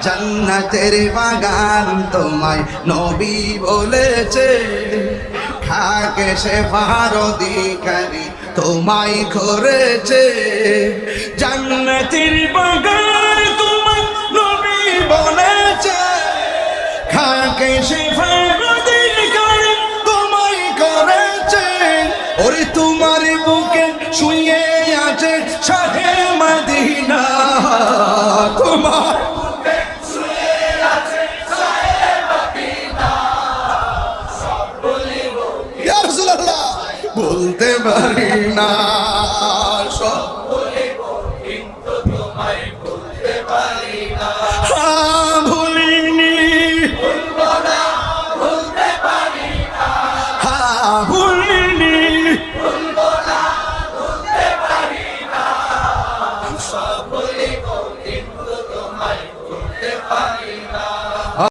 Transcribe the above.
জান্নাতের বাগান তোমায় নবী বলেছে, খাকে সে ফার অধিকারী তোমায় করেছে। জান্নাতের বাগান তোমায় নবী বলেছে, খাকে সে ফার অধিকারী তোমায় করেছে। ওরে তোমার বুকে শুয়ে আছে শাহে মদিনা, তোমার বলতে পারি না সব কিন্তু তোমায় বলতে পারি না। ভুলিনি ভুলবো না ভুলতে পারি না, ভুলিনি ভুলবো না ভুলতে পারি না। সব বলিব কিন্তু তোমায় বলতে পারি